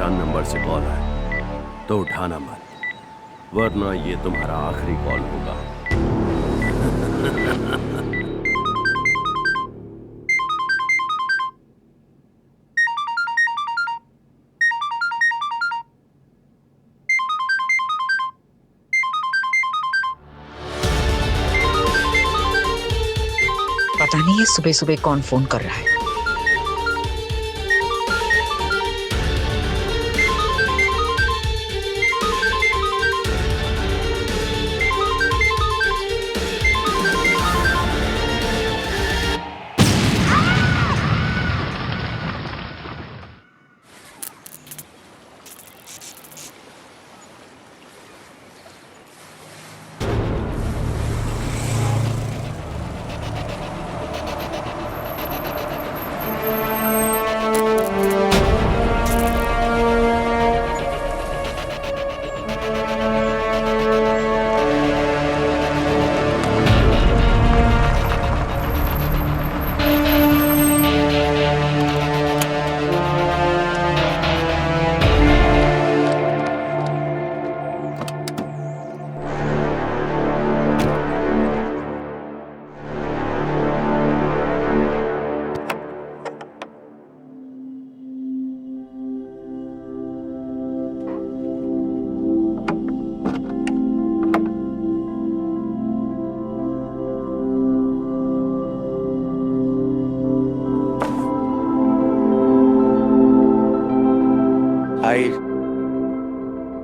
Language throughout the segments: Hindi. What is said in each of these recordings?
अनजान नंबर से कॉल आए तो उठाना मत, वरना ये तुम्हारा आखिरी कॉल होगा। पता नहीं ये सुबह सुबह कौन फोन कर रहा है।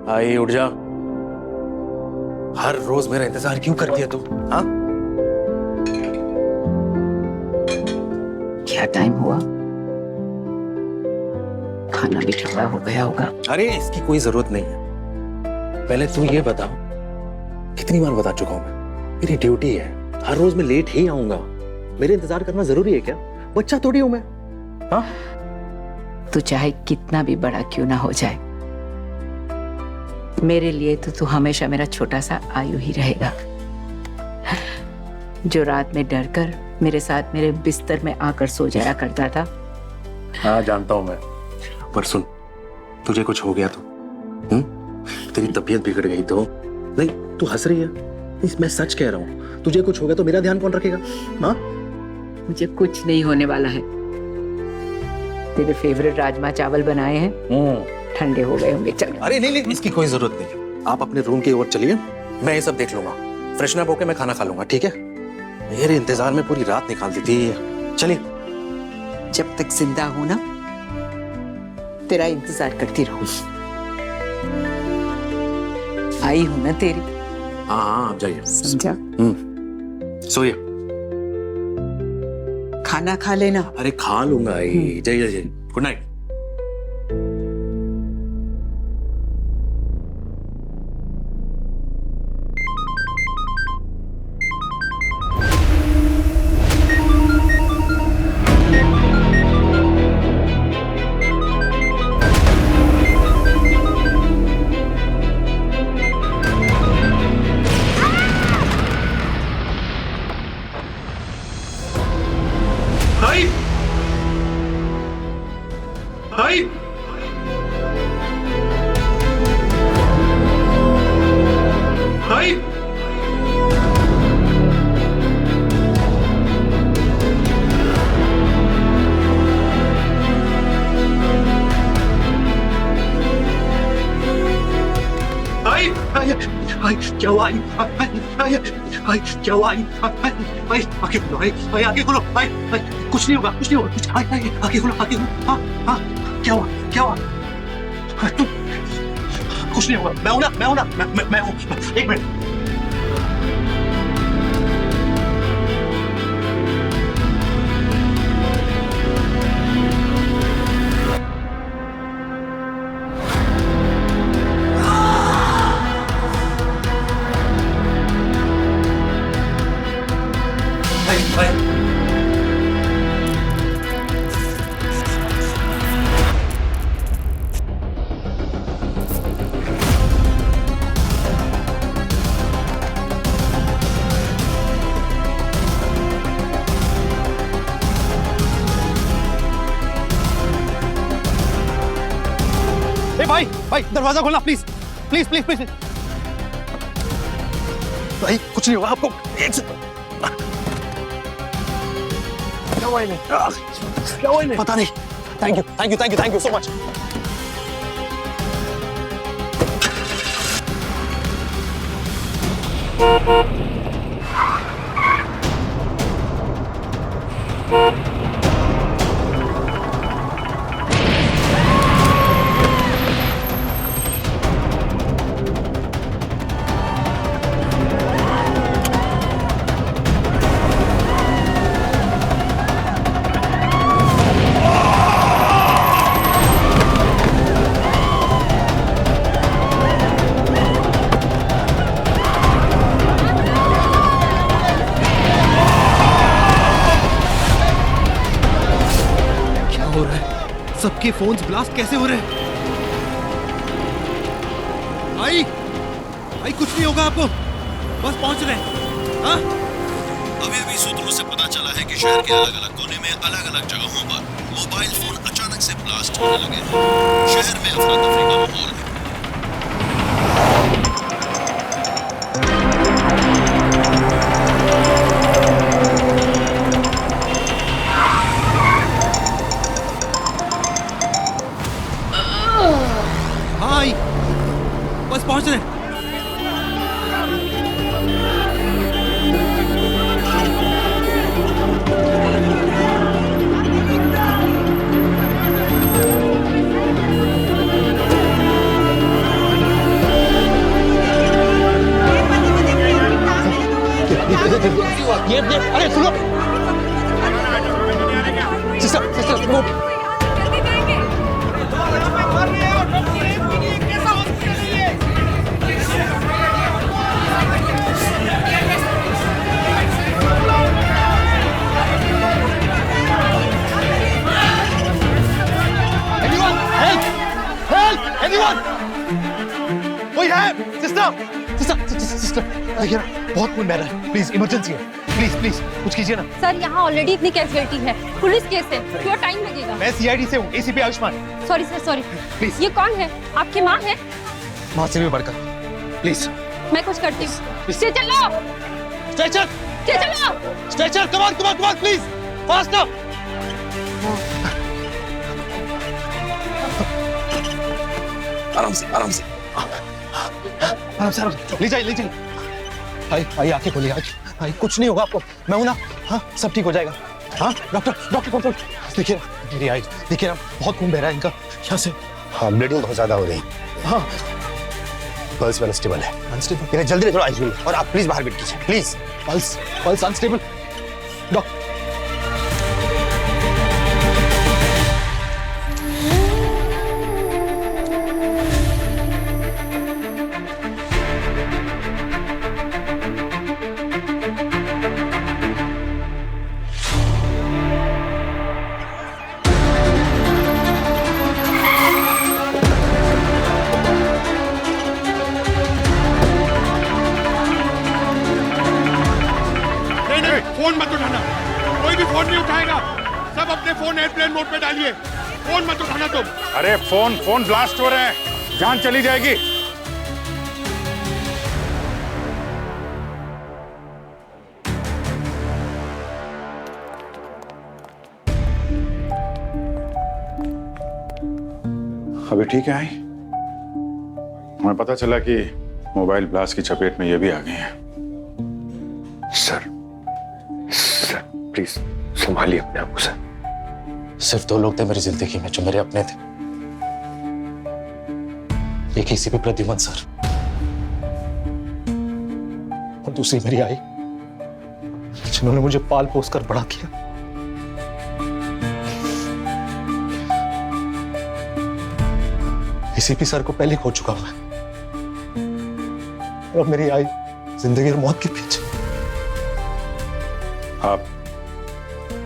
आई उठ जा। हर रोज मेरा इंतजार क्यों करती है तू? हाँ, क्या टाइम हुआ? खाना भी ठंडा हो गया होगा। अरे इसकी कोई जरूरत नहीं है। पहले तू ये बता, कितनी बार बता चुका हूं मैं, मेरी ड्यूटी है, हर रोज मैं लेट ही आऊंगा। मेरे इंतजार करना जरूरी है क्या? बच्चा थोड़ी हूं मैं। हाँ, तू चाहे कितना भी बड़ा क्यों ना हो जाए, मेरे लिए तो तू हमेशा मेरा छोटा सा आयु ही रहेगा, जो रात में डरकर मेरे साथ मेरे बिस्तर में आकर सो जाया करता था। हाँ जानता हूं मैं, पर सुन, तुझे कुछ हो गया तो, तेरी तबीयत बिगड़ गई तो, नहीं तू हंस रही है, नहीं मैं सच कह रहा हूँ, तुझे कुछ हो गया तो मेरा ध्यान कौन रखेगा? हाँ, मुझे कुछ नहीं होने वाला है। तेरे फेवरेट राजमा चावल बनाए हैं, ठंडे हो गए होंगे। चल। अरे नहीं नहीं, इसकी कोई जरूरत नहीं। आप अपने रूम की ओर चलिए, मैं ये सब देख लूंगा। फ्रेशन अप होके मैं खाना खा लूंगा, ठीक है? मेरे इंतजार में पूरी रात निकाल दी थी। चलिए। जब तक जिंदा हूं ना, तेरा इंतजार करती रहूं। आई हूं ना तेरी। हाँ हाँ, आप जाइए। समझा? सोइए। खाना खा लेना। अरे खा लूंगा। जाइए जाइए। Good night. क्या हुआ? क्या हुआ? आगे खोलो, आगे खोलो, कुछ नहीं होगा, कुछ नहीं होगा, कुछ आगे खोलो, आगे खोलो। हाँ हाँ, क्या हुआ? क्या हुआ? तुम कुछ नहीं होगा, मैं हूं ना, मैं हूं ना, मैं हूं। एक मिनट। भाई दरवाजा खोलना प्लीज प्लीज प्लीज प्लीज। भाई कुछ नहीं होगा आपको, एक सेकंड। क्या हुआ इन्हें? क्या हुआ इन्हें? पता नहीं। Thank you thank you thank you thank you so much. सबके फोन्स ब्लास्ट कैसे हो रहे हैं? आई आई कुछ नहीं होगा आपको, बस पहुंच रहे हैं। हाँ अभी सूत्रों से पता चला है कि शहर के अलग अलग कोने में अलग अलग जगहों पर मोबाइल फोन अचानक से ब्लास्ट होने लगे हैं। शहर में अफरा तफरी का माहौल है। हाय बस पहुंच रहे हैं। ये अरे सुनो सिस्टर सिस्टर वो Anyone? कोई है? सिस्टर, देखिए ना, बहुत खून बह रहा है। प्लीज इमरजेंसी है। प्लीज कुछ कीजिए ना। सर यहाँ ऑलरेडी इतनी कैजुअलिटी है, पुलिस केस है, थोड़ा टाइम लगेगा। मैं सीआईडी से हूँ, ACP Ayushman. Sorry sir sorry. Please. ये कौन है? आपकी माँ है? माँ से भी बढ़कर। प्लीज। मैं कुछ करती हूँ। चलो स्ट्रेचर, चलो। Stretcher, come on, please, fast up. आराम से ले जाइए। आई आंखें खोलिए। आई कुछ नहीं होगा आपको, मैं हूं ना। हाँ सब ठीक हो जाएगा। हाँ डॉक्टर कौन? देखिए मेरी आई, देखिए ना बहुत खून बह रहा है इनका यहाँ से। हाँ ब्लीडिंग बहुत ज्यादा हो रही। हाँ पल्स में अनस्टेबल है। अनस्टेबल? जल्दी थोड़ा आईसीयू में, और आप प्लीज बाहर वेट कीजिए please. Pulse unstable. Doctor phone मत उठाना, कोई भी फोन नहीं उठाएगा। सब अपने फोन एयरप्लेन मोड पे डालिए। फोन मत उठाना तुम। अरे फोन ब्लास्ट हो रहे हैं, जान चली जाएगी। अभी ठीक है आई? हमें पता चला कि मोबाइल ब्लास्ट की चपेट में ये भी आ गए हैं। सर प्लीज संभालिए अपने आप को सर। सिर्फ 2 लोग थे मेरी जिंदगी में जो मेरे अपने थे। एक एसीपी प्रद्युमन सर और दूसरी मेरी आई, जिन्होंने मुझे पाल पोस कर बड़ा किया। एसीपी सर को पहले खो चुका हूं और अब मेरी आई जिंदगी और मौत के पीछे।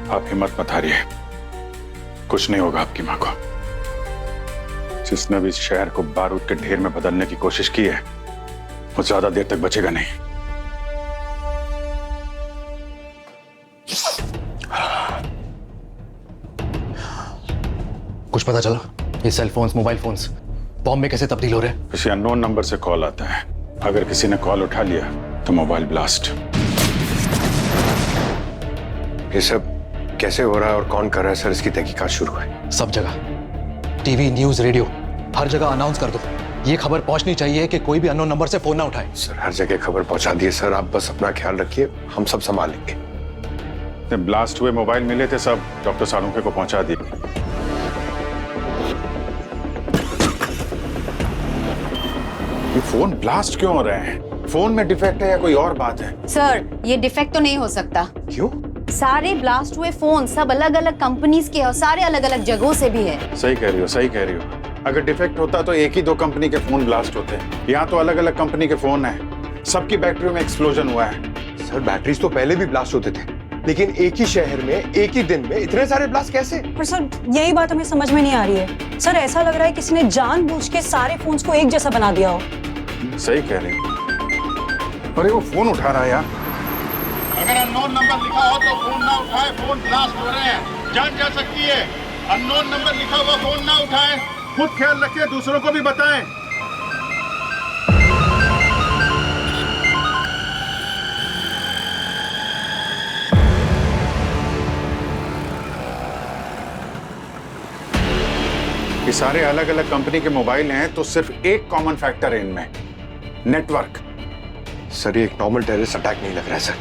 आप हिम्मत मत हारिए, कुछ नहीं होगा आपकी मां को। जिसने भी इस शहर को बारूद के ढेर में बदलने की कोशिश की है वो ज्यादा देर तक बचेगा नहीं। कुछ पता चला? ये cell phones, mobile phones bomb में कैसे तब्दील हो रहे हैं? किसी अननोन नंबर से कॉल आता है, अगर किसी ने कॉल उठा लिया तो मोबाइल ब्लास्ट। ये सब कैसे हो रहा है और कौन कर रहा है सर, इसकी तहकीकात शुरू है। सब जगह, टीवी, न्यूज, रेडियो, हर जगह अनाउंस कर दो। ये खबर पहुंचनी चाहिए कि कोई भी अननोन नंबर से फोन ना उठाए। सर हर जगह खबर पहुंचा दी है सर, आप बस अपना ख्याल रखिए, हम सब संभाल लेंगे। जब ब्लास्ट हुए मोबाइल मिले थे सब डॉक्टर सालुंखे को पहुंचा दिए। ये फोन ब्लास्ट क्यों हो रहे हैं? फोन में डिफेक्ट है या कोई और बात है? सर ये डिफेक्ट तो नहीं हो सकता। क्यों? सारे ब्लास्ट हुए फोन सब अलग अलग कंपनीज के और सारे अलग अलग जगहों से भी है। सही कह रही हो, सही कह रही हो। अगर डिफेक्ट होता तो एक ही दो कंपनी के फोन ब्लास्ट होते हैं। यहाँ तो अलग अलग कंपनी के फोन हैं। सबकी बैटरियों में एक्सप्लोजन हुआ है। सर बैटरीज तो पहले भी ब्लास्ट होते थे, लेकिन एक ही शहर में एक ही दिन में इतने सारे ब्लास्ट कैसे? पर सर यही बात हमें समझ में नहीं आ रही है। सर ऐसा लग रहा है किसी ने जानबूझ के सारे फोन्स को एक जैसा बना दिया हो। सही कह रही हो। अरे वो फोन उठा रहा है यार। अगर अननोन नंबर लिखा हो तो फोन ना उठाए, फोन ब्लास्ट हो रहे हैं, जान जा सकती है। अननोन नंबर लिखा हुआ फोन ना उठाए, खुद ख्याल रखें, दूसरों को भी बताएं। ये सारे अलग अलग कंपनी के मोबाइल हैं तो सिर्फ एक कॉमन फैक्टर है इनमें, नेटवर्क। सर ये एक नॉर्मल टेररिस्ट अटैक नहीं लग रहा है सर,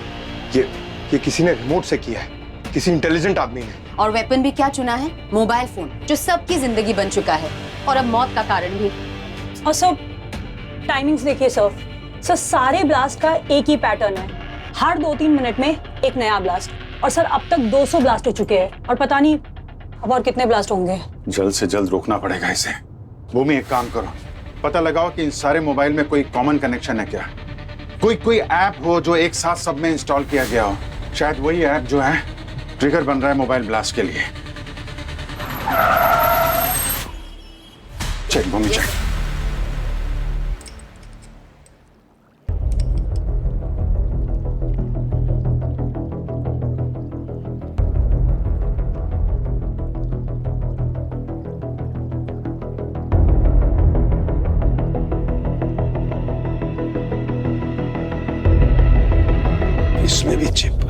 ये किसी ने रिमोट से किया है, किसी इंटेलिजेंट आदमी ने। और वेपन भी क्या चुना है? मोबाइल फोन, जो सबकी जिंदगी बन चुका है और अब मौत का कारण भी। और सर टाइमिंग्स देखिए सर, सारे ब्लास्ट का एक ही पैटर्न है, हर 2-3 मिनट में एक नया ब्लास्ट। और सर अब तक 200 ब्लास्ट हो चुके हैं और पता नहीं अब और कितने ब्लास्ट होंगे। जल्द से जल्द रोकना पड़ेगा इसे। भूमि एक काम करो, पता लगाओ कि इन सारे मोबाइल में कोई कॉमन कनेक्शन है क्या, कोई ऐप हो जो एक साथ सब में इंस्टॉल किया गया हो। शायद वही ऐप जो है ट्रिगर बन रहा है मोबाइल ब्लास्ट के लिए। चेक भूमि चेक। इसमें भी चिप,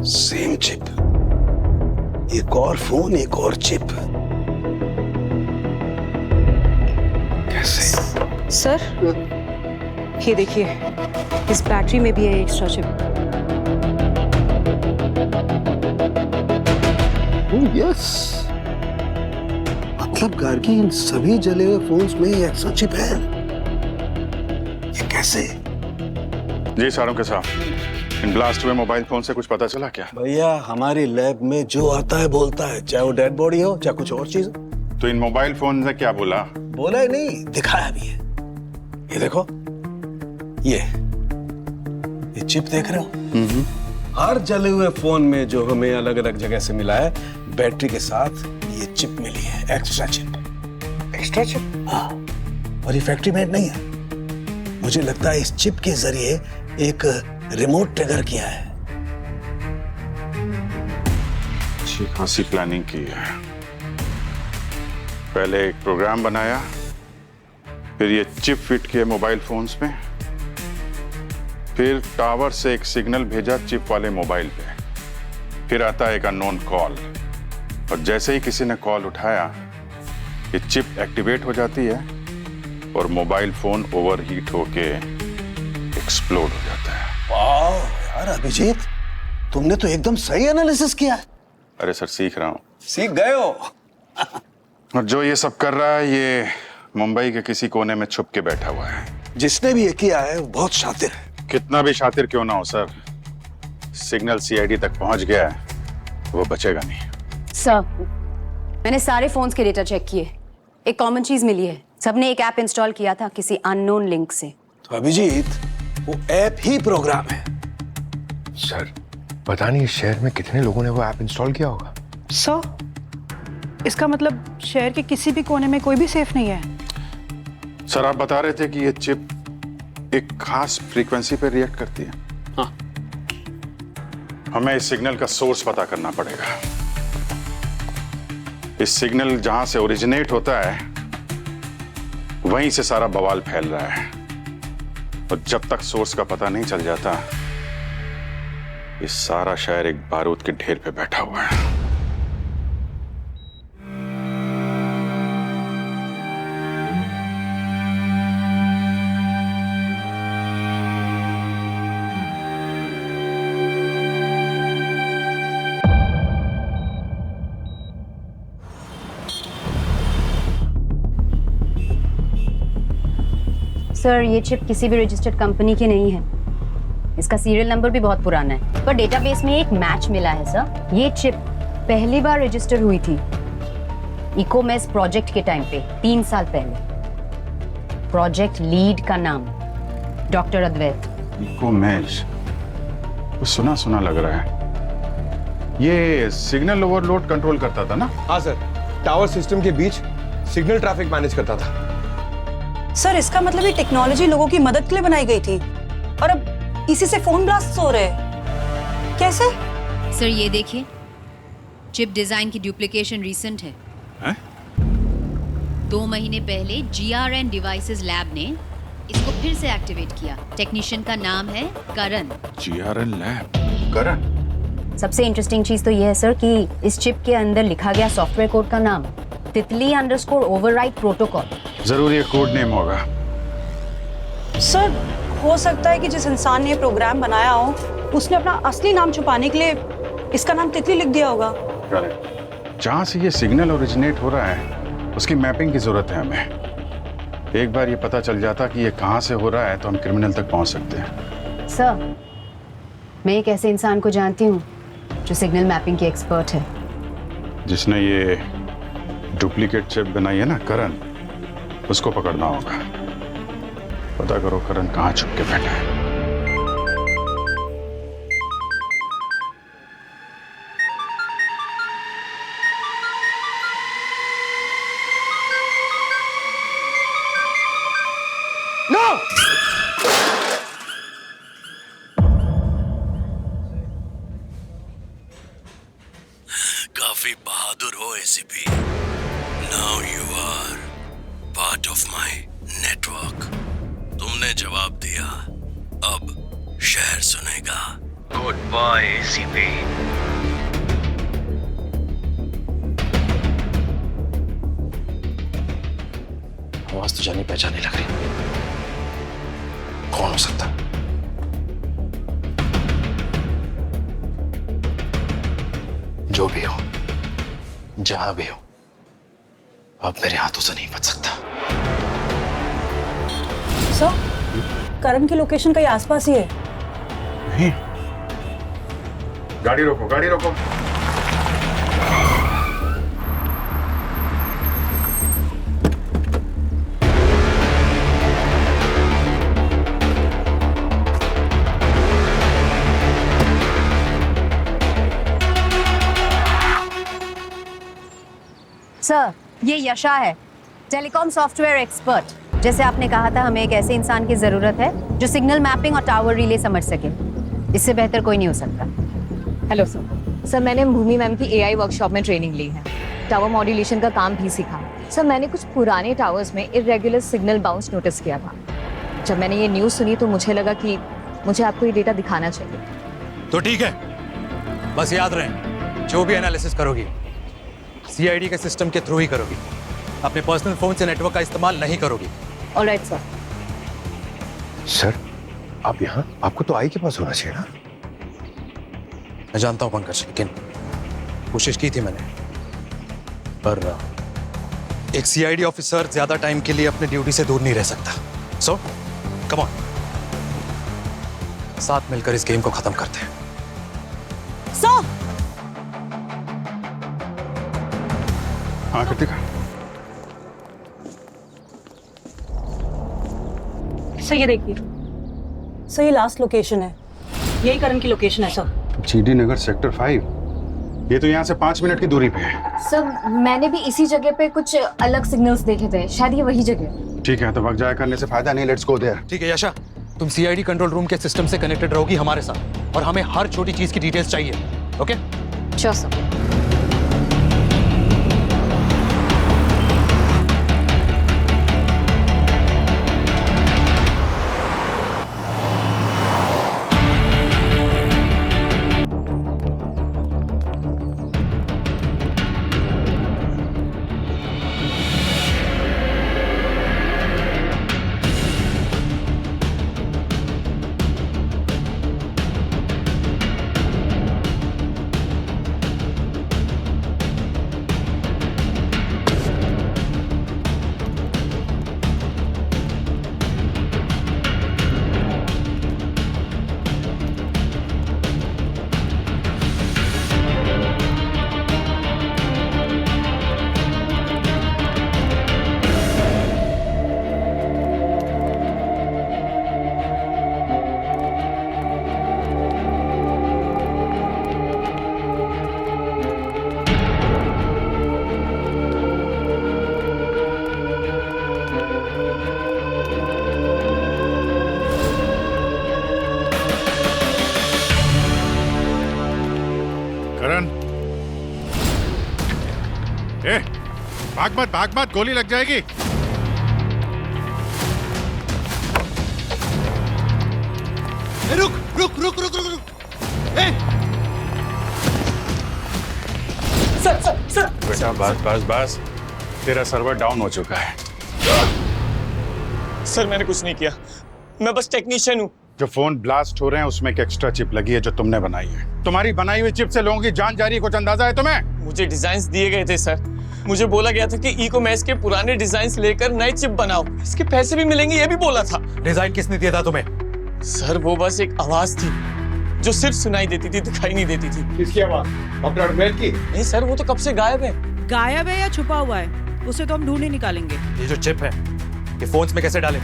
सेम चिप, एक और फोन एक और चिप। कैसे? सर ये देखिए, इस बैटरी में भी है एक्स्ट्रा चिप। यस, मतलब गार्गी इन सभी जले हुए फोन्स में ये एक्स्ट्रा चिप है। ये कैसे? जी सारुंखे साहब, इन ब्लास्ट हुए मोबाइल फोन से कुछ पता चला क्या? भैया हमारी लैब में जो आता है बोलता है, चाहे वो डेड बॉडी हो चाहे कुछ और चीज हो। तो इन मोबाइल फोन ने क्या बोला? बोला ही नहीं, दिखाया भी है। ये देखो, ये चिप देख रहे हो? हर जले हुए फोन में जो हमें अलग अलग जगह से मिला है, बैटरी के साथ ये चिप मिली है, एक्स्ट्रा चिप। Extra chip? हाँ, और ये फैक्ट्री मेड नहीं है। मुझे लगता है इस चिप के जरिए एक रिमोट ट्रिगर किया है। अच्छी खासी प्लानिंग की है। पहले एक प्रोग्राम बनाया, फिर ये चिप फिट किए मोबाइल फोन्स में, फिर टावर से एक सिग्नल भेजा चिप वाले मोबाइल पे, फिर आता एक अननोन कॉल, और जैसे ही किसी ने कॉल उठाया ये चिप एक्टिवेट हो जाती है और मोबाइल फोन ओवरहीट होके एक्सप्लोड हो जाता है। वाह यार अभिजीत, तुमने तो एकदम सही एनालिसिस किया है। अरे सर सीख रहा हूँ। सीख गए हो। और जो ये सब कर रहा है ये मुंबई के किसी कोने में छुप के बैठा हुआ है। जिसने भी ये किया है वो बहुत शातिर है। कितना भी शातिर क्यों ना हो सर, सिग्नल सीआईडी तक पहुंच गया है, वो बचेगा नहीं। सर मैंने सारे फोन्स के डेटा चेक किए, एक कॉमन चीज मिली है, सबने एक ऐप इंस्टॉल किया था किसी अननोन लिंक से। तो अभिजीत वो ऐप ही प्रोग्राम है। सर पता नहीं इस शहर में कितने लोगों ने वो ऐप इंस्टॉल किया होगा। सर इसका मतलब शहर के किसी भी कोने में कोई भी सेफ नहीं है। सर आप बता रहे थे कि ये चिप एक खास फ्रीक्वेंसी पे रिएक्ट करती है। हाँ। हमें इस सिग्नल का सोर्स पता करना पड़ेगा। इस सिग्नल जहां से ओरिजिनेट होता है वहीं से सारा बवाल फैल रहा है, और जब तक सोर्स का पता नहीं चल जाता ये सारा शहर एक बारूद के ढेर पे बैठा हुआ है। सर ये चिप किसी भी रजिस्टर्ड कंपनी की नहीं है, इसका सीरियल नंबर भी बहुत पुराना है, पर डेटाबेस में एक मैच मिला है सर। ये चिप पहली बार रजिस्टर हुई थी इकोमेस प्रोजेक्ट के टाइम पे 3 साल पहले। प्रोजेक्ट लीड का नाम डॉक्टर अद्वैत। इकोमेस, सुना सुना लग रहा है। ये सिग्नल ओवरलोड कंट्रोल करता था ना? हाँ सर, टावर सिस्टम के बीच सिग्नल ट्रैफिक मैनेज करता था। सर इसका मतलब ये टेक्नोलॉजी लोगों की मदद के लिए बनाई गई थी, और अब इसी से फोन ब्लास्ट हो रहे हैं। कैसे? सर ये देखिए, चिप डिजाइन की डुप्लीकेशन रीसेंट है। 2 महीने पहले GRN डिवाइसेस लैब ने इसको फिर से एक्टिवेट किया। टेक्नीशियन का नाम है करण। GRN लैब, करण। सबसे इंटरेस्टिंग चीज तो ये है सर कि इस चिप के अंदर लिखा गया सॉफ्टवेयर कोड का नाम तितली_ओवरराइड प्रोटोकॉल। जरूर ये कोड नेम होगा। सर हो सकता है कि जिस इंसान ने ये प्रोग्राम बनाया हो उसने अपना असली नाम छुपाने के लिए इसका नाम तितली लिख दिया होगा। जहां से ये सिग्नल ओरिजिनेट हो रहा है उसकी मैपिंग की जरूरत है हमें। एक बार ये पता चल जाता कि ये कहां से हो रहा है तो हम क्रिमिनल तक पहुंच सकते हैं। सर मैं एक ऐसे इंसान को जानती हूँ जो सिग्नल मैपिंग की एक्सपर्ट है। जिसने ये डुप्लीकेट चिप बनाई है ना, करण, उसको पकड़ना होगा। पता करो करण कहां छुप के बैठा है। काफी बहादुर हो ACP. Now you are part of my network. तुमने जवाब दिया, अब शहर सुनेगा। Good bye ACP. आवाज तो जानी पहचानी लग रही। कौन हो सकता? जो भी हो, जहां भी हो, अब मेरे हाथों से नहीं बच सकता। सर करण की लोकेशन कहीं आसपास ही है। नहीं। गाड़ी रोको, गाड़ी रोको। सर ये यशा है, टेलीकॉम सॉफ्टवेयर एक्सपर्ट। जैसे आपने कहा था, हमें एक ऐसे इंसान की जरूरत है जो सिग्नल मैपिंग और टावर रिले समझ सके। इससे बेहतर कोई नहीं हो सकता। Hello sir. सर मैंने भूमि मैम की AI वर्कशॉप में ट्रेनिंग ली है, टावर मॉड्यूलेशन का काम भी सीखा। सर मैंने कुछ पुराने टावर्स में इरेगुलर सिग्नल बाउंस नोटिस किया था। जब मैंने ये न्यूज़ सुनी तो मुझे लगा कि मुझे आपको ये डेटा दिखाना चाहिए। तो ठीक है, बस याद रहे, जो भी एनालिसिस करोगी CID के सिस्टम के थ्रू ही करोगी। अपने पर्सनल फोन से नेटवर्क का इस्तेमाल नहीं करोगी। Alright sir. सर आप यहाँ, आपको तो आई के पास होना चाहिए ना। मैं जानता हूँ पंकज, लेकिन कोशिश की थी मैंने, पर एक CID ऑफिसर ज्यादा टाइम के लिए अपने ड्यूटी से दूर नहीं रह सकता। सो कम ऑन, साथ मिलकर इस गेम को खत्म करते हैं। सर हाँ कृतिका। सर ये देखिए, सर ये लास्ट लोकेशन है, यही करण की लोकेशन है सर। GD नगर सेक्टर 5। ये तो यहाँ से 5 मिनट की दूरी पे है। सर मैंने भी इसी जगह पे कुछ अलग सिग्नल्स देखे थे, शायद ये वही जगह। ठीक है, तो वक्त जाया करने से फायदा नहीं। Let's go there. ठीक है यशा, तुम CID कंट्रोल रूम के सिस्टम से कनेक्टेड रहोगी हमारे साथ, और हमें हर छोटी चीज की डिटेल्स चाहिए। ओके? Sure sir. भाग मत, गोली लग जाएगी। रुक रुक रुक रुक रुक रुक। ए! सर बेटा बस तेरा सर्वर डाउन हो चुका है। सर मैंने कुछ नहीं किया, मैं बस टेक्नीशियन हूँ। जो फोन ब्लास्ट हो रहे हैं उसमें एक एक्स्ट्रा चिप लगी है जो तुमने बनाई है। तुम्हारी बनाई हुई चिप से लोगों की जान जा रही है, कुछ अंदाजा है तुम्हें? मुझे डिजाइन्स दिए गए थे सर, मुझे बोला गया था कि इकोमैक्स के पुराने डिजाइन्स लेकर नए चिप बनाओ, इसके पैसे भी मिलेंगे, ये भी बोला था। डिजाइन किसने दिया था तुम्हें? सर वो बस एक आवाज थी जो सिर्फ सुनाई देती थी, दिखाई नहीं देती थी। किसकी आवाज? डॉक्टर अडमेल की? नहीं सर, वो तो कब से गायब है। गायब है या छुपा हुआ है उसे तो हम ढूंढ ही निकालेंगे। ये जो चिप है ये फोन्स में कैसे डाले?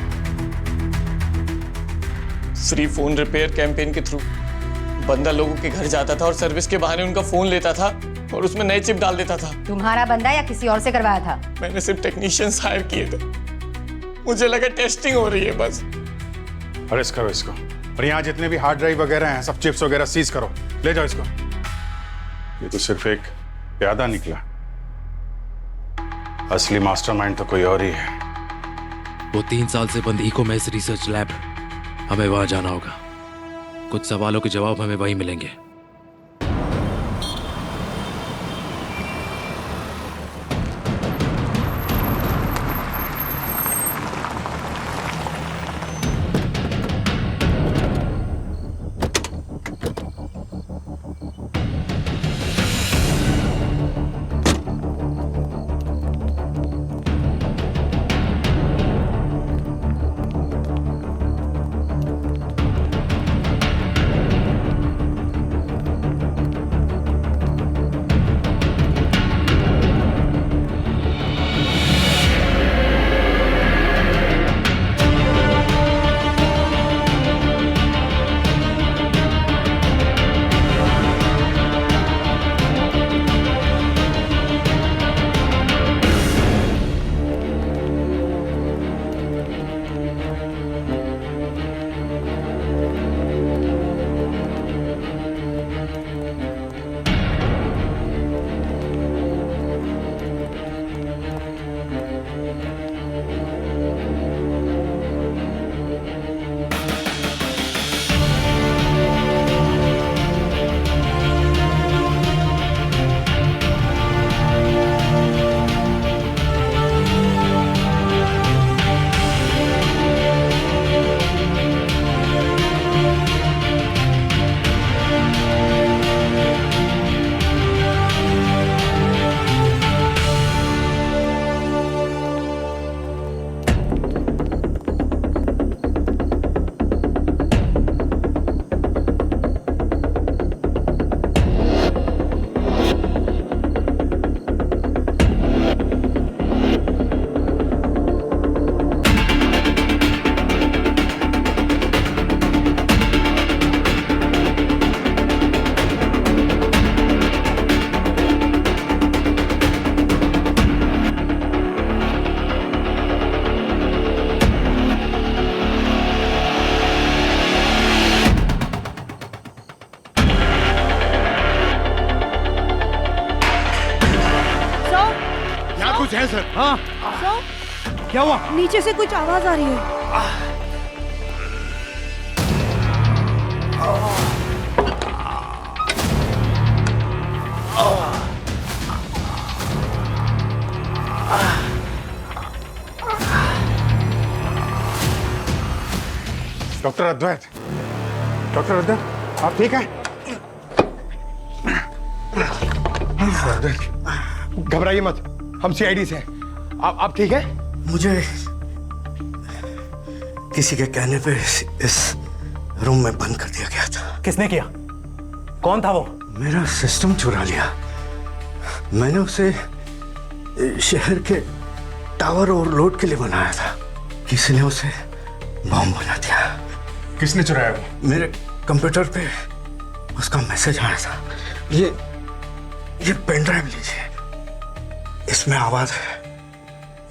फ्री फोन रिपेयर कैंपेन के थ्रू बंदा लोगों के घर जाता था और सर्विस के बहाने उनका फोन लेता था और उसमें नए चिप डाल देता था। तुम्हारा बंदा या किसी और से करवाया था? मैंने सिर्फ टेक्नीशियंस हायर किए थे, मुझे लगा टेस्टिंग हो रही है बस। अरेस्ट करो इसको, और यहाँ जितने भी हार्ड ड्राइव वगैरह हैं सब चिप्स वगैरह सीज करो, ले जाओ इसको। ये तो सिर्फ एक प्यादा निकला, असली मास्टरमाइंड तो कोई और ही है। वो 3 साल से बंद इकोमैक्स रिसर्च लैब, हमें वहां जाना होगा। कुछ सवालों के जवाब हमें वहीं मिलेंगे। कुछ है सर। हाँ क्या हुआ? नीचे से कुछ आवाज आ रही है। डॉक्टर अद्वैत, आप ठीक हैं? घबराइए मत, हम सीआईडी से हैं। आप ठीक हैं? मुझे किसी के कहने पे इस रूम में बंद कर दिया गया था। किसने किया? कौन था वो? मेरा सिस्टम चुरा लिया। मैंने उसे शहर के टावर ओवरलोड के लिए बनाया था। किसी ने उसे बॉम्ब बना दिया। किसने चुराया वो? मेरे कंप्यूटर पे उसका मैसेज आया था। ये पेन ड्राइव लीजिए, इसमें आवाज है।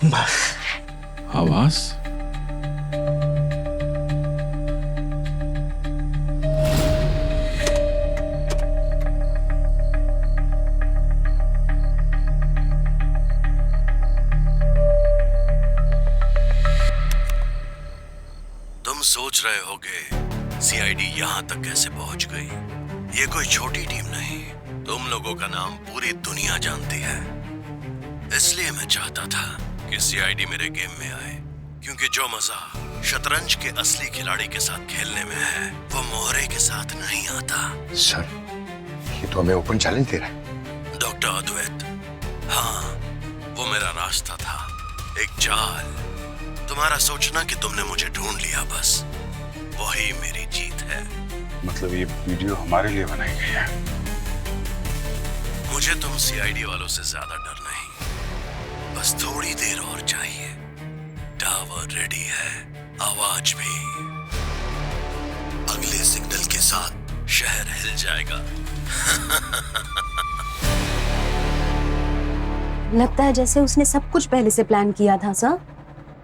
बस आवाज? सोच रहे होगे सीआईडी यहाँ तक कैसे पहुंच गई। ये कोई छोटी टीम नहीं, तुम लोगों का नाम पूरी दुनिया जानती है। इसलिए मैं चाहता था कि सीआईडी मेरे गेम में आए, क्योंकि जो मजा शतरंज के असली खिलाड़ी के साथ खेलने में है वो मोहरे के साथ नहीं आता। सर, ये तो हमें ओपन चैलेंज दे रहा है। डॉक्टर अद्वैत, हाँ, वो मेरा रास्ता था, एक जाल। तुम्हारा सोचना कि तुमने मुझे ढूंढ लिया, बस वही मेरी जीत है। मतलब ये वीडियो हमारे लिए बनाई गई है? मुझे तुम सीआईडी वालों से ज्यादा डर नहीं, बस थोड़ी देर और चाहिए। टावर रेडी है, आवाज भी। अगले सिग्नल के साथ शहर हिल जाएगा। लगता है जैसे उसने सब कुछ पहले से प्लान किया था सर।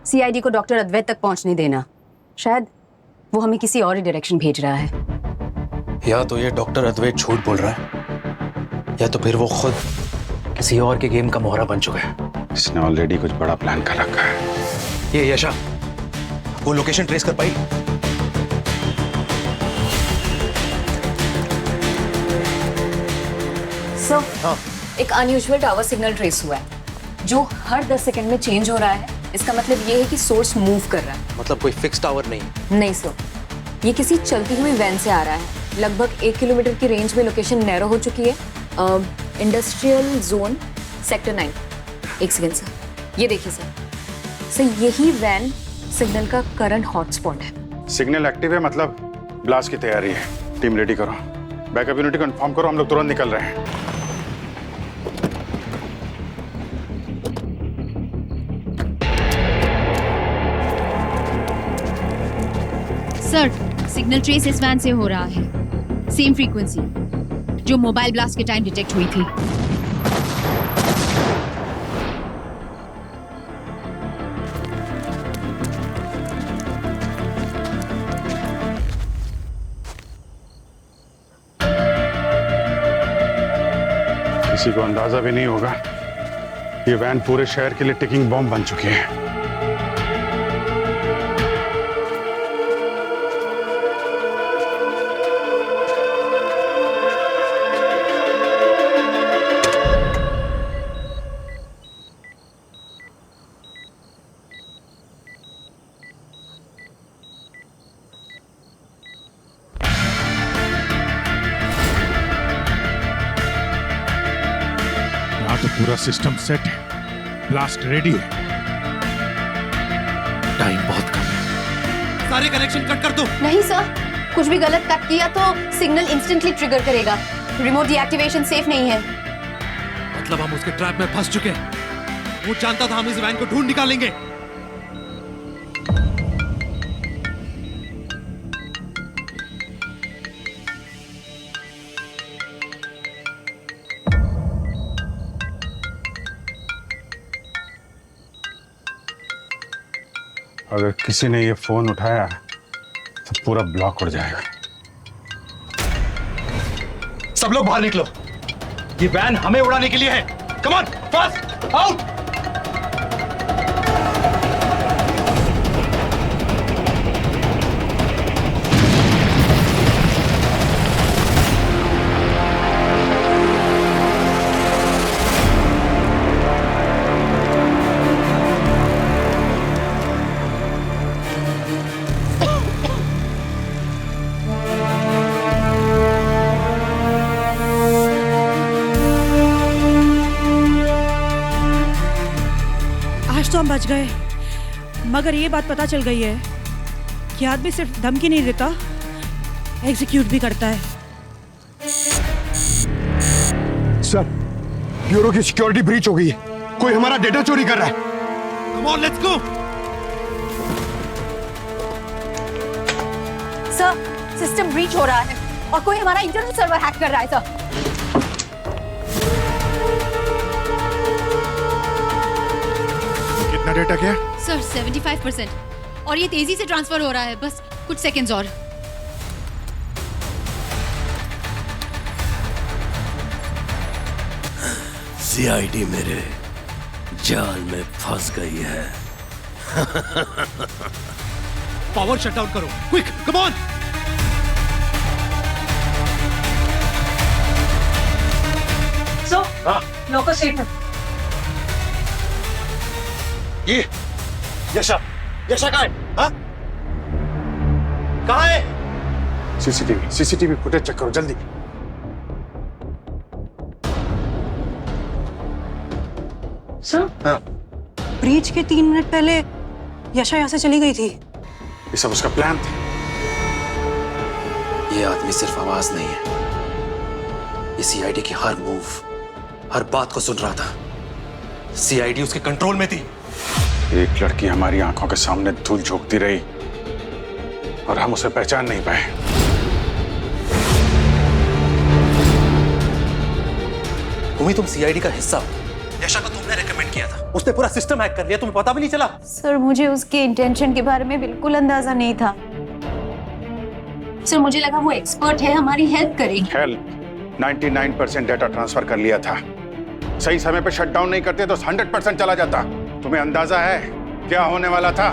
सीआईडी को डॉक्टर अद्वैत तक पहुंचने देना, शायद वो हमें किसी और ही डायरेक्शन भेज रहा है। या तो ये डॉक्टर अद्वैत झूठ बोल रहा है, या तो फिर वो खुद किसी और के गेम का मोहरा बन चुका है। इसने ऑलरेडी कुछ बड़ा प्लान कर रखा है। ये यशा, वो लोकेशन ट्रेस कर पाई? सर, हाँ। एक अनयूजुअल टावर सिग्नल ट्रेस हुआ है जो हर 10 सेकंड में चेंज हो रहा है। इसका मतलब ये है कि सोर्स मूव कर रहा है। मतलब कोई फिक्स टावर नहीं? नहीं सर, ये किसी चलती हुई वैन से आ रहा है। लगभग 1 किलोमीटर की रेंज में लोकेशन नैरो हो चुकी है। Industrial zone sector 9। एक सेकंड सर, ये देखिए सर, यही वैन सिग्नल का करंट हॉटस्पॉट है। सिग्नल एक्टिव है, मतलब ब्लास्ट की तैयारी है। टीम रेडी करो, बैकअप यूनिट को इन्फॉर्म करो, हम लोग तुरंत निकल रहे हैं। सर, सिग्नल ट्रेस इस वैन से हो रहा है, सेम फ्रीक्वेंसी जो मोबाइल ब्लास्ट के टाइम डिटेक्ट हुई थी। किसी को अंदाजा भी नहीं होगा ये वैन पूरे शहर के लिए टिकिंग बॉम्ब बन चुकी है। तो पूरा सिस्टम सेट है, ब्लास्ट रेडी है। टाइम बहुत कम है। सारे कनेक्शन कट कर दो। नहीं सर, कुछ भी गलत कट किया तो सिग्नल इंस्टेंटली ट्रिगर करेगा। रिमोट डीएक्टिवेशन सेफ नहीं है। मतलब हम उसके ट्रैप में फंस चुके हैं। वो जानता था हम इस वैन को ढूंढ निकालेंगे। अगर किसी ने ये फोन उठाया तो पूरा ब्लॉक उड़ जाएगा। सब लोग बाहर निकलो, ये वैन हमें उड़ाने के लिए है। Come on, fast, out. तो हम बच गए, मगर ये बात पता चल गई है कि आदमी सिर्फ धमकी नहीं देता, एग्जीक्यूट भी करता है। सर, ब्यूरो की सिक्योरिटी ब्रीच हो गई है। कोई हमारा डेटा चोरी कर रहा है। Come on, let's go. Sir, system breach हो रहा है और कोई हमारा इंटरनल सर्वर हैक कर रहा है सर। कितना डेटा क्या? सर 75% और ये तेजी से ट्रांसफर हो रहा है, बस कुछ सेकंड्स और। सीआईडी मेरे जाल में फंस गई है। पावर शट डाउन करो, quick, come on. So locker safe है। ये यशा, यशा कहाँ है? हाँ? कहाँ है? सीसीटीवी फुटेज चेक करो जल्दी। सर, हाँ। ब्रीच के 3 मिनट पहले यशा यहाँ से चली गई थी। ये सब उसका प्लान था। ये आदमी सिर्फ आवाज नहीं है, ये सीआईडी की हर मूव, हर बात को सुन रहा था। सीआईडी उसके कंट्रोल में थी। एक लड़की हमारी आंखों के सामने धूल झोंकती रही और हम उसे पहचान नहीं पाए। भूमि, तुम सीआईडी का हिस्सा हो। यशा को तुमने रेकमेंड किया था, उसने पूरा सिस्टम हैक कर लिया, तुम्हें पता भी नहीं चला। सर, मुझे उसके इंटेंशन के बारे में बिल्कुल अंदाजा नहीं था। सर, मुझे लगा वो एक्सपर्ट है, हमारी हेल्प करेगी। हेल्प 99% डेटा ट्रांसफर कर लिया था। सही समय पे शटडाउन नहीं करते तो 100% चला जाता। तुम्हें अंदाजा है क्या होने वाला था?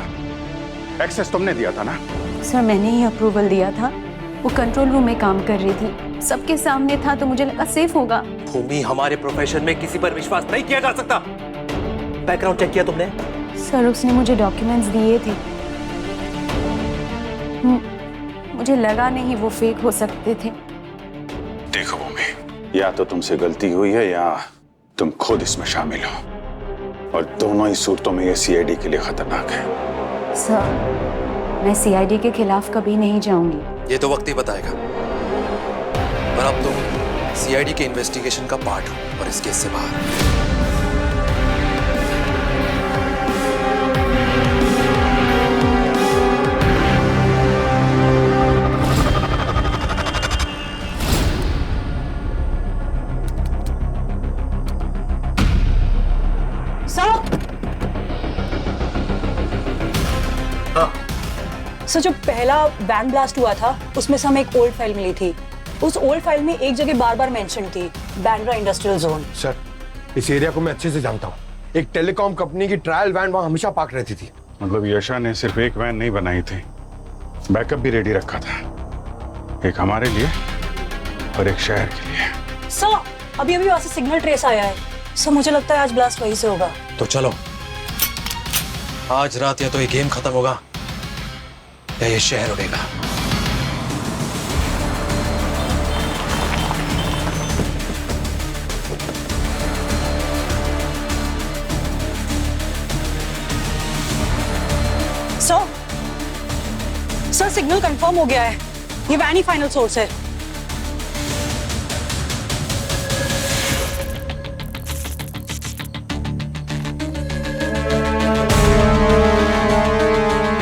एक्सेस तुमने दिया था ना? सर, मैंने ही अप्रूवल दिया था। वो कंट्रोल रूम में काम कर रही थी, सबके सामने था, तो मुझे लगा सेफ होगा। भूमि, हमारे प्रोफेशन में किसी पर विश्वास नहीं किया जा सकता। बैकग्राउंड चेक किया तुमने? सर, उसने मुझे डॉक्यूमेंट्स दिए थे। मुझे लगा नहीं वो फेक हो सकते थे। देखो भूमि, या तो तुमसे गलती हुई है या तुम खुद इसमें शामिल हो, और दोनों ही सूरतों में ये सीआईडी के लिए खतरनाक है। सर, मैं सीआईडी के खिलाफ कभी नहीं जाऊंगी। ये तो वक्त ही बताएगा, पर अब तुम सीआईडी के इन्वेस्टिगेशन का पार्ट हो और इस केस से बाहर। सर, जो पहला वैन ब्लास्ट हुआ था उसमें से हमें एक ओल्ड फाइल मिली थी। उस ओल्ड फाइल में एक जगह बार बार मेंशन थी, बैंड्रा इंडस्ट्रियल जोन। सर, इस एरिया को मैं अच्छे से जानता हूँ। एक टेलीकॉम कंपनी की ट्रायल वैन वहाँ हमेशा पार्क रहती थी। मतलब यशा ने सिर्फ एक वैन नहीं बनाई थी, बैकअप भी रेडी रखा था, एक हमारे लिए और एक शहर के लिए। सर, अभी वहां से सिग्नल ट्रेस आया है। सर, मुझे लगता है आज ब्लास्ट वहीं से होगा। तो चलो, आज रात या तो ये गेम खत्म होगा या ये शहर उड़ेगा। सर, सिग्नल कंफर्म हो गया है, ये वैन ही फाइनल सोर्स है।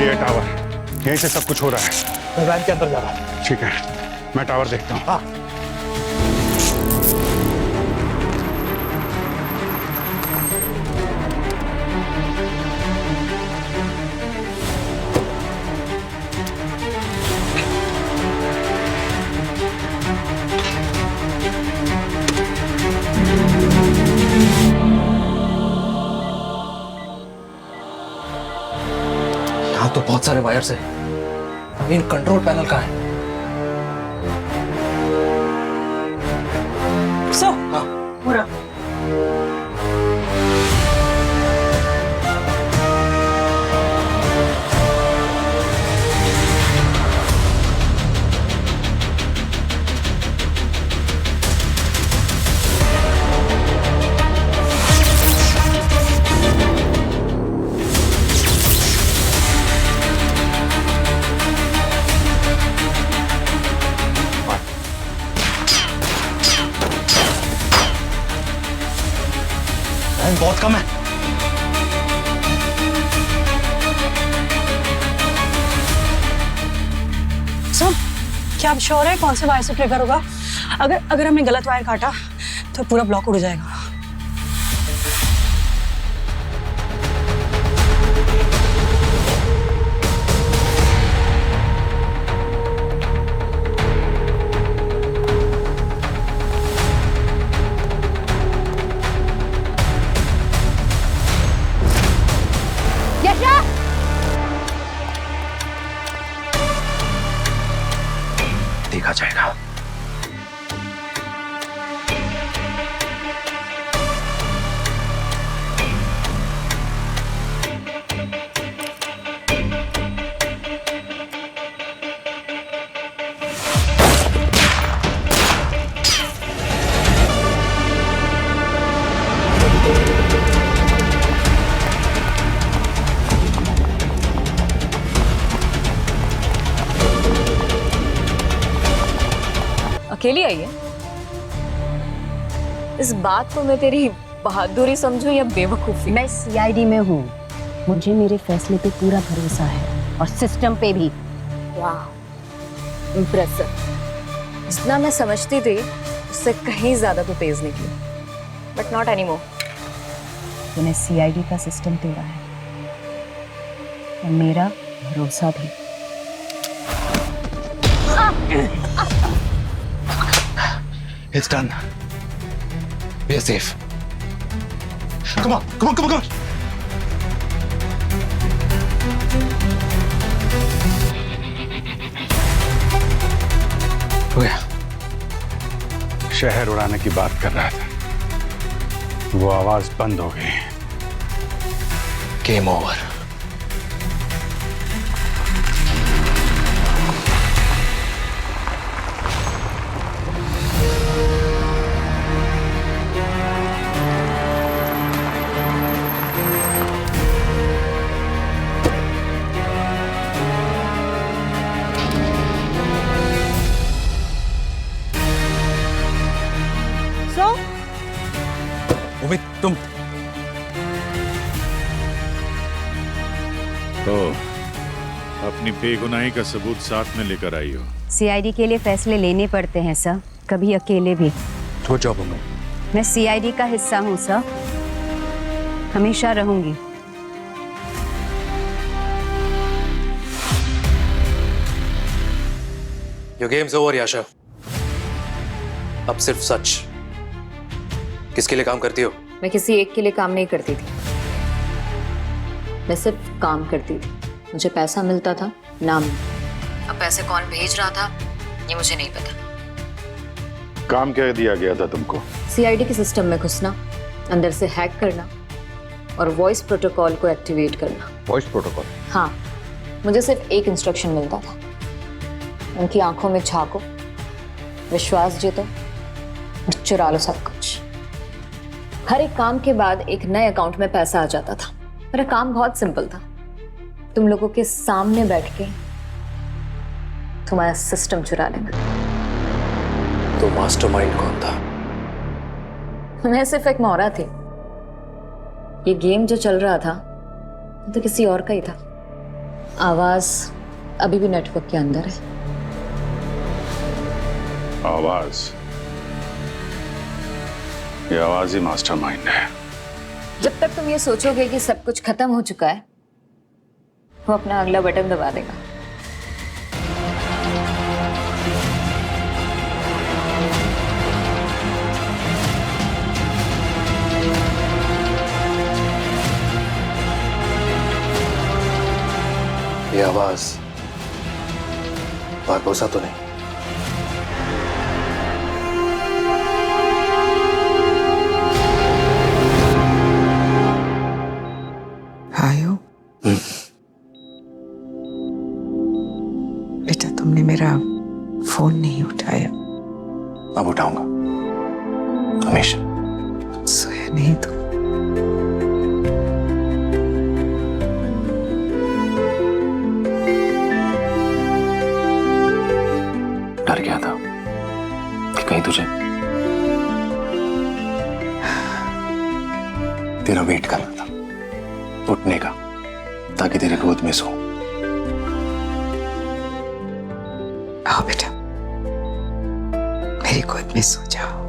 ये टावर, यहीं से सब कुछ हो रहा है। मैं वैन के अंदर जा रहा हूँ। ठीक है, मैं टावर देखता हूँ। हाँ। तो बहुत सारे वायर्स है, इन कंट्रोल पैनल कहाँ है? हाँ, पूरा। बहुत कम है। सर, क्या आप श्योर है कौन से वायर से ट्रिगर होगा? अगर हमने गलत वायर काटा तो पूरा ब्लॉक उड़ जाएगा। देखा जाएगा। अकेली आई है? इस बात को मैं तेरी बहादुरी समझूं या बेवकूफी? मैं सीआईडी में हूँ, मुझे मेरे फैसले पे पूरा भरोसा है और सिस्टम पे भी। वाह, इम्प्रेसिव। जितना मैं समझती थी उससे कहीं ज्यादा तो तेज निकली, बट नॉट एनीमोर। तूने सीआईडी का सिस्टम तोड़ा है और मेरा भरोसा भी। It's done. We are safe. Come on, come on, come on, come on. हो गया। शहर उड़ाने की बात कर रहा था, वो आवाज बंद हो गई। Game over. उम्मीद तुम तो अपनी बेगुनाही का सबूत साथ में लेकर आई हो। सीआईडी के लिए फैसले लेने पड़ते हैं सर, कभी अकेले भी। गुड जॉब उम्मीद। मैं सीआईडी का हिस्सा हूँ सर, हमेशा रहूंगी। Your game's over, याशा। अब सिर्फ सच। किसके लिए काम करती हो? मैं किसी एक के लिए काम नहीं करती थी, मैं सिर्फ काम करती थी। मुझे पैसा मिलता था, नाम। अब पैसे कौन भेज रहा था ये मुझे नहीं पता। काम क्या दिया गया था तुमको? सीआईडी के सिस्टम में घुसना, अंदर से हैक करना और वॉइस प्रोटोकॉल को एक्टिवेट करना। Voice protocol? हाँ, मुझे सिर्फ एक इंस्ट्रक्शन मिलता था, उनकी आंखों में झांको, विश्वास जीतो और चुरा लो सब कुछ। हर एक काम के बाद एक नए अकाउंट में पैसा आ जाता था। मेरा काम बहुत सिंपल था, तुम लोगों के सामने बैठ के तुम्हारा सिस्टम चुरा लेना। तो मास्टरमाइंड कौन था? मैं सिर्फ एक मोहरा थी। ये गेम जो चल रहा था तो किसी और का ही था। आवाज अभी भी नेटवर्क के अंदर है। आवाज? ये आवाज ही मास्टरमाइंड है। जब तक तुम ये सोचोगे कि सब कुछ खत्म हो चुका है, वो अपना अगला बटन दबा देगा। ये आवाज बारबोसा तो नहीं? आयो बेटा, तुमने मेरा फोन नहीं उठाया। अब उठाऊंगा, हमेशा। सोया नहीं तो? डर गया था कि कहीं तुझे तेरा वेट कर रहा था उठने का, ताकि तेरे गोद में सो। आओ बेटा, मेरी गोद में सो जाओ।